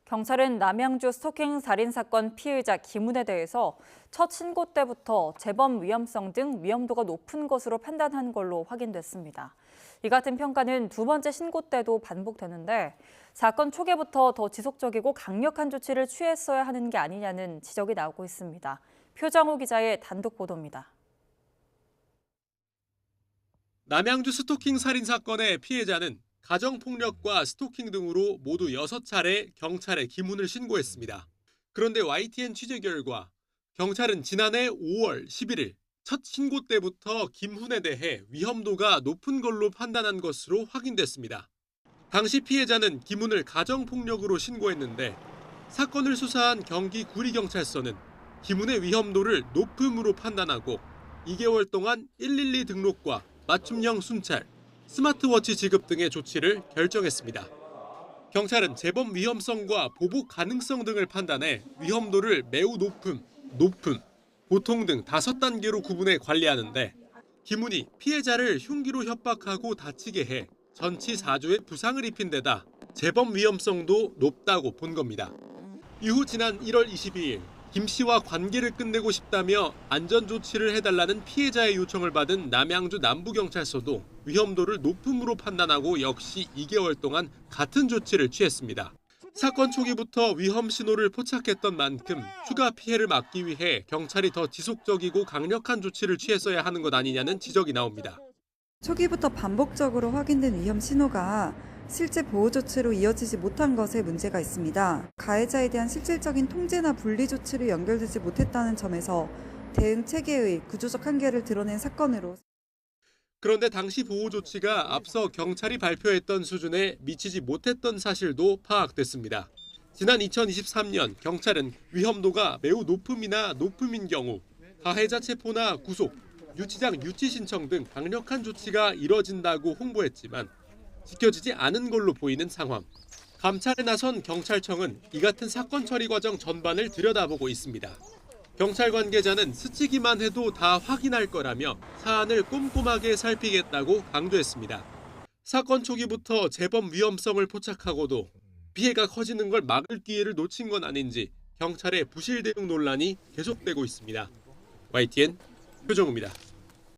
경찰은 남양주 스토킹 살인 사건 피해자 김은혜에 대해서 첫 신고 때부터 재범 위험성 등 위험도가 높은 것으로 판단한 걸로 확인됐습니다. 이 같은 평가는 두 번째 신고 때도 반복되는데 사건 초기부터 더 지속적이고 강력한 조치를 취했어야 하는 게 아니냐는 지적이 나오고 있습니다. 표정호 기자의 단독 보도입니다. 남양주 스토킹 살인 사건의 피해자는 가정폭력과 스토킹 등으로 모두 6차례 경찰에 기문을 신고했습니다. 그런데 YTN 취재 결과 경찰은 지난해 5월 11일 첫 신고 때부터 김훈에 대해 위험도가 높은 걸로 판단한 것으로 확인됐습니다. 당시 피해자는 김훈을 가정폭력으로 신고했는데 사건을 수사한 경기 구리경찰서는 김훈의 위험도를 높음으로 판단하고 2개월 동안 112 등록과 맞춤형 순찰, 스마트워치 지급 등의 조치를 결정했습니다. 경찰은 재범 위험성과 보복 가능성 등을 판단해 위험도를 매우 높음, 보통 등 5단계로 구분해 관리하는데 김훈이 피해자를 흉기로 협박하고 다치게 해 전치 4조의 부상을 입힌 데다 재범 위험성도 높다고 본 겁니다. 이후 지난 1월 22일 김 씨와 관계를 끝내고 싶다며 안전조치를 해달라는 피해자의 요청을 받은 남양주 남부경찰서도 위험도를 높음으로 판단하고 역시 2개월 동안 같은 조치를 취했습니다. 사건 초기부터 위험 신호를 포착했던 만큼 추가 피해를 막기 위해 경찰이 더 지속적이고 강력한 조치를 취했어야 하는 것 아니냐는 지적이 나옵니다. 초기부터 반복적으로 확인된 위험 신호가 실제 보호 조치로 이어지지 못한 것에 문제가 있습니다. 가해자에 대한 실질적인 통제나 분리 조치를 연결되지 못했다는 점에서 대응 체계의 구조적 한계를 드러낸 사건으로. 그런데 당시 보호 조치가 앞서 경찰이 발표했던 수준에 미치지 못했던 사실도 파악됐습니다. 지난 2023년 경찰은 위험도가 매우 높음이나 높음인 경우 가해자 체포나 구속, 유치장 유치 신청 등 강력한 조치가 이뤄진다고 홍보했지만 지켜지지 않은 걸로 보이는 상황. 감찰에 나선 경찰청은 이 같은 사건 처리 과정 전반을 들여다보고 있습니다. 경찰 관계자는 스치기만 해도 다 확인할 거라며 사안을 꼼꼼하게 살피겠다고 강조했습니다. 사건 초기부터 재범 위험성을 포착하고도 피해가 커지는 걸 막을 기회를 놓친 건 아닌지 경찰의 부실 대응 논란이 계속되고 있습니다. YTN 표정우입니다.